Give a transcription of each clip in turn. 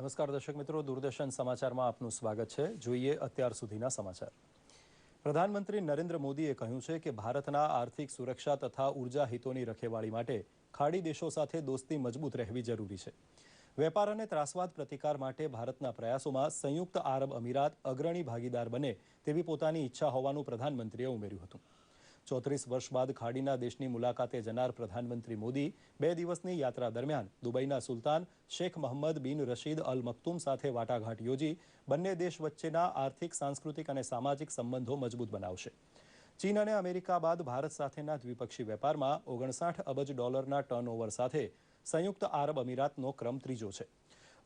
નમસ્કાર દર્શક મિત્રો, દૂરદર્શન સમાચારમાં આપનું સ્વાગત છે। જોઈએ અત્યાર સુધીના સમાચાર। પ્રધાનમંત્રી નરેન્દ્ર મોદીએ કહ્યું છે કે ભારતના આર્થિક સુરક્ષા તથા ઉર્જા હિતોની રખેવાળી માટે ખાડી દેશો સાથે દોસ્તી મજબૂત રહેવી જરૂરી છે। વેપાર અને ત્રાસવાદ પ્રતિકાર માટે ભારતના પ્રયાસોમાં સંયુક્ત આરબ અમીરાત અગ્રણી ભાગીદાર બને તેવી પોતાની ઈચ્છા હોવાનું પ્રધાનમંત્રીએ ઉમેર્યું હતું। 34 વર્ષ બાદ ખાડીના દેશની મુલાકાતે જનાર પ્રધાનમંત્રી મોદી 2 દિવસની યાત્રા દરમિયાન દુબઈના સુલતાન શેખ મોહમ્મદ બિન રશીદ અલ મક્તુમ સાથે વાટાઘાટ યોજી બંને દેશ વચ્ચેના આર્થિક, સાંસ્કૃતિક અને સામાજિક સંબંધો મજબૂત બનાવશે। ચીન અને અમેરિકા બાદ ભારત સાથેના દ્વિપક્ષી વેપારમાં 59 અબજ ડોલરના ટર્નઓવર સાથે સંયુક્ત આરબ અમીરાતનો ક્રમ ત્રીજો છે।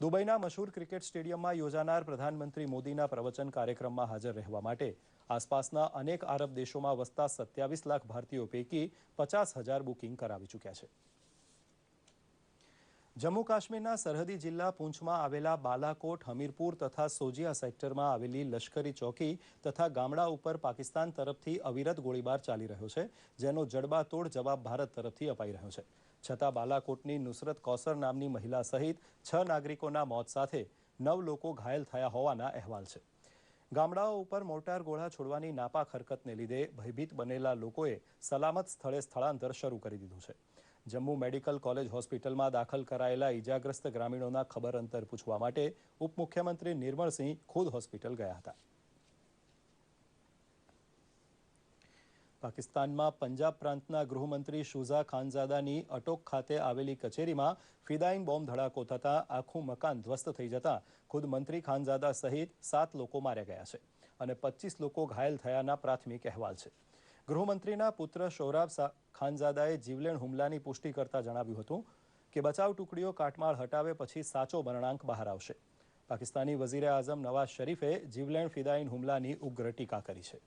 દુબઈના મશહૂર ક્રિકેટ સ્ટેડિયમમાં યોજાનાર પ્રધાનમંત્રી મોદીના પ્રવચન કાર્યક્રમમાં હાજર રહેવા માટે આસપાસના અનેક આરબ દેશોમાં વસતા 27 લાખ ભારતીયો પૈકી 50,000 બુકિંગ કરાવી ચૂક્યા છે। જમ્મુ કાશ્મીરના સરહદી જિલ્લા પૂંછમાં આવેલા બાલાકોટ, હમીરપુર તથા સોજિયા સેક્ટરમાં આવેલી લશ્કરી ચોકી તથા ગામડા ઉપર પાકિસ્તાન તરફથી અવિરત ગોળીબાર ચાલી રહ્યો છે, જેનો જડબાતોડ જવાબ ભારત તરફથી અપાઈ રહ્યો છે। છતાં બાલાકોટની નુસરત કૌસર નામની મહિલા સહિત 6 નાગરિકોના મોત સાથે 9 લોકો ઘાયલ થયા હોવાના અહેવાલ છે। ગામડાઓ ઉપર મોર્ટાર ગોળા છોડવાની નાપાક હરકતને લીધે ભયભીત બનેલા લોકોએ સલામત સ્થળે સ્થળાંતર શરૂ કરી દીધું છે। જમ્મુ મેડિકલ કોલેજ હોસ્પિટલમાં દાખલ કરાયેલા ઇજાગ્રસ્ત ગ્રામીણોના ખબર અંતર પૂછવા માટે ઉપમુખ્યમંત્રી નિર્મળસિંહ ખુદ હોસ્પિટલ ગયા હતા। પાકિસ્તાનમાં પંજાબ પ્રાંતના ગૃહમંત્રી શુઝા ખાનઝાદાની અટોક ખાતે આવેલી કચેરીમાં ફિદાઈન બોમ્બ ધડાકો થતાં આખું મકાન ધ્વસ્ત થઈ જતાં ખુદ મંત્રી ખાનઝાદા સહિત 7 લોકો માર્યા ગયા છે અને 25 લોકો ઘાયલ થયાના પ્રાથમિક અહેવાલ છે। ગૃહમંત્રીના પુત્ર શોરાબ ખાનઝાદાએ જીવલેણ હુમલાની પુષ્ટિ કરતા જણાવ્યું હતું કે બચાવ ટુકડીઓ કાટમાળ હટાવે પછી સાચો બરણાંક બહાર આવશે। પાકિસ્તાની વઝીરે આઝમ નવાઝ શરીફે જીવલેણ ફિદાઈન હુમલાની ઉગ્ર ટીકા કરી છે।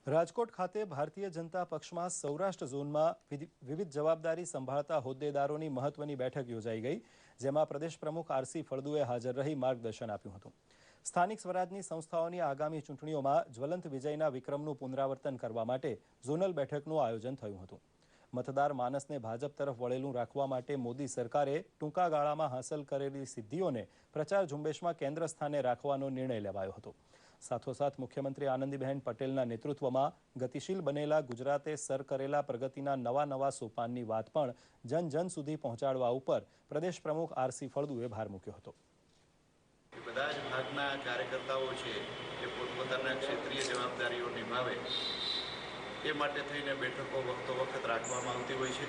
રાજકોટ ખાતે ભારતીય જનતા પક્ષમાં સૌરાષ્ટ્ર ઝોનમાં વિવિધ જવાબદારી સંભાળતા હોદ્દેદારોની મહત્વની બેઠક યોજાઈ ગઈ, જેમાં પ્રદેશ પ્રમુખ આરસી ફળદુએ હાજર રહી માર્ગદર્શન આપ્યું હતું। સ્થાનિક સ્વરાજની સંસ્થાઓની આગામી ચૂંટણીઓમાં જ્વલંત વિજયના વિક્રમનું પુનરાવર્તન કરવા માટે ઝોનલ બેઠકનું આયોજન થયું હતું। મતદાર માનસને ભાજપ તરફ વળેલું રાખવા માટે મોદી સરકારે ટૂંકા ગાળામાં હાંસલ કરેલી સિદ્ધિઓને પ્રચાર ઝુંબેશમાં કેન્દ્ર સ્થાને રાખવાનો નિર્ણય લેવાયો હતો। સાથોસાથ મુખ્યમંત્રી આનંદીબહેન પટેલના નેતૃત્વમાં ગતિશીલ બનેલા ગુજરાતે સર કરેલા પ્રગતિના નવા સોપાનની વાત પણ જન જન સુધી પહોંચાડવા ઉપર પ્રદેશ પ્રમુખ આરસી ફળદુએ ભાર મૂક્યો હતો। બધા જ ભાગના કાર્યકર્તાઓ છે એ પોતપોતાના ક્ષેત્રીય જવાબદારીઓ નિભાવે એ માટે થઈને બેઠકો વખતો વખત રાખવામાં આવતી હોય છે।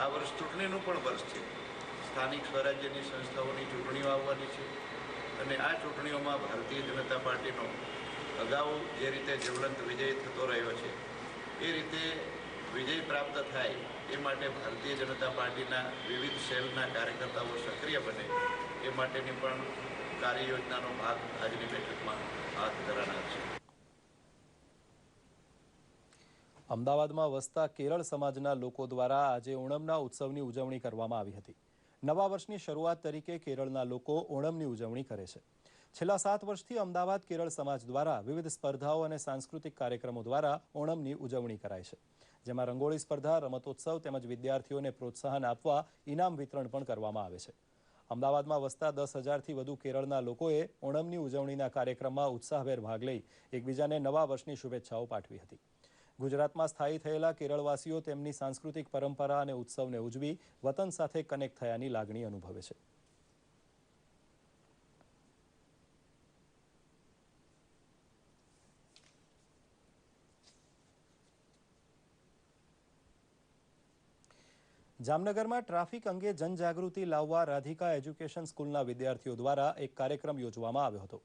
આ વર્ષ ચૂંટણીનું પણ વર્ષ છે। સ્થાનિક સ્વરાજ્યની સંસ્થાઓની ચૂંટણીઓ આવવાની છે અને આ ચૂંટણીઓમાં ભારતીય જનતા પાર્ટીનો અગાઉ જે રીતે જ્વલંત વિજય થતો રહ્યો છે એ રીતે વિજય પ્રાપ્ત થાય એ માટે ભારતીય જનતા પાર્ટીના વિવિધ સેલના કાર્યકર્તાઓ સક્રિય બને એ માટેની પણ કાર્ય યોજનાનો ભાગ આજની બેઠકમાં હાથ ધરાનાર છે। અમદાવાદમાં વસતા કેરળ સમાજના લોકો દ્વારા આજે ઓણમના ઉત્સવની ઉજવણી કરવામાં આવી હતી। નવા વર્ષની શરૂઆત તરીકે કેરળના લોકો ઓણમની ઉજવણી કરે છે। છેલ્લા 7 વર્ષથી અમદાવાદ કેરળ સમાજ દ્વારા વિવિધ સ્પર્ધાઓ અને સાંસ્કૃતિક કાર્યક્રમો દ્વારા ઓણમની ઉજવણી કરાય છે, જેમાં રંગોળી સ્પર્ધા, રમતોત્સવ તેમજ વિદ્યાર્થીઓને પ્રોત્સાહન આપવા ઇનામ વિતરણ પણ કરવામાં આવે છે। અમદાવાદમાં વસતા 10,000થી વધુ કેરળના લોકોએ ઓણમની ઉજવણીના કાર્યક્રમમાં ઉત્સાહભેર ભાગ લઈ એકબીજાને નવા વર્ષની શુભેચ્છાઓ પાઠવી હતી। ગુજરાતમાં સ્થાયી થયેલા કેરળવાસીઓ તેમની સાંસ્કૃતિક પરંપરા અને ઉત્સવને ઉજવી વતન સાથે કનેક્ટ થયાની લાગણી અનુભવે છે। જામનગરમાં ટ્રાફિક અંગે જનજાગૃતિ લાવવા રાધિકા એજ્યુકેશન સ્કૂલના વિદ્યાર્થીઓ દ્વારા એક કાર્યક્રમ યોજવામાં આવ્યો હતો।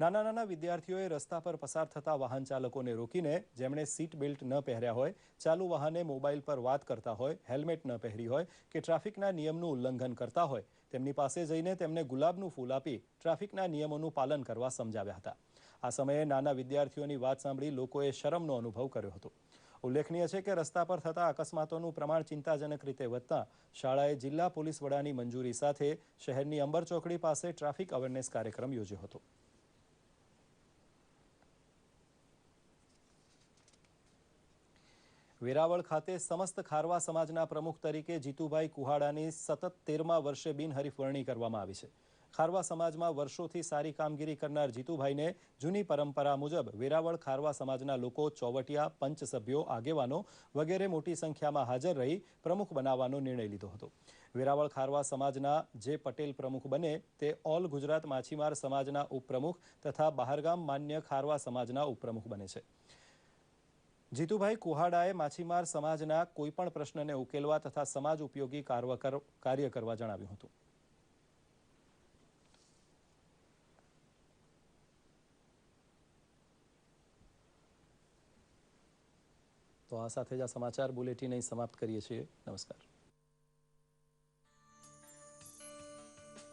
નાના વિદ્યાર્થીઓએ રસ્તા પર પસાર થતા વાહન ચાલકોને રોકીને જેમણે સીટ બેલ્ટ ન પહેર્યા હોય, ચાલુ વાહને મોબાઈલ પર વાત કરતા હોય, હેલ્મેટ ન પહેરી હોય કે ટ્રાફિકના નિયમનું ઉલ્લંઘન કરતા હોય તેમની પાસે જઈને તેમને ગુલાબનું ફૂલ આપી ટ્રાફિકના નિયમોનું પાલન કરવા સમજાવ્યા હતા। આ સમયે નાના વિદ્યાર્થીઓની વાત સાંભળી લોકોએ શરમનો અનુભવ કર્યો હતો। ઉલ્લેખનીય છે કે રસ્તા પર થતા અકસ્માતોનું પ્રમાણ ચિંતાજનક રીતે વધતા શાળાએ જિલ્લા પોલીસ વડાની મંજૂરી સાથે શહેરની અંબર ચોકડી પાસે ટ્રાફિક અવેરનેસ કાર્યક્રમ યોજ્યો હતો। વેરાવળ ખાતે સમસ્ત ખારવા સમાજના પ્રમુખ તરીકે જીતુભાઈ કુહાડાની સતત 13મા વર્ષે બિનહરીફ વરણી કરવામાં આવી છે. ખારવા સમાજમાં વર્ષોથી સારી કામગીરી કરનાર જીતુભાઈને જૂની પરંપરા મુજબ વેરાવળ ખારવા સમાજના લોકો, ચોવટિયા, પંચ સભ્યો, આગેવાનો વગેરે મોટી સંખ્યામાં હાજર રહી પ્રમુખ બનાવવાનો નિર્ણય લીધો હતો. વેરાવળ ખારવા સમાજના જે પટેલ પ્રમુખ બને તે ઓલ ગુજરાત માછીમાર સમાજના ઉપપ્રમુખ તથા બહારગામ માન્ય ખારવા સમાજના ઉપપ્રમુખ બને છે. જીતુભાઈ કુહાડાએ માછીમાર સમાજના કોઈપણ પ્રશ્નને ઉકેલવા તથા સમાજ ઉપયોગી કાર્ય કરવા જણાવ્યું હતું. તો આ સાથે જ આ સમાચાર બુલેટિન અહીં સમાપ્ત કરીએ છીએ. નમસ્કાર.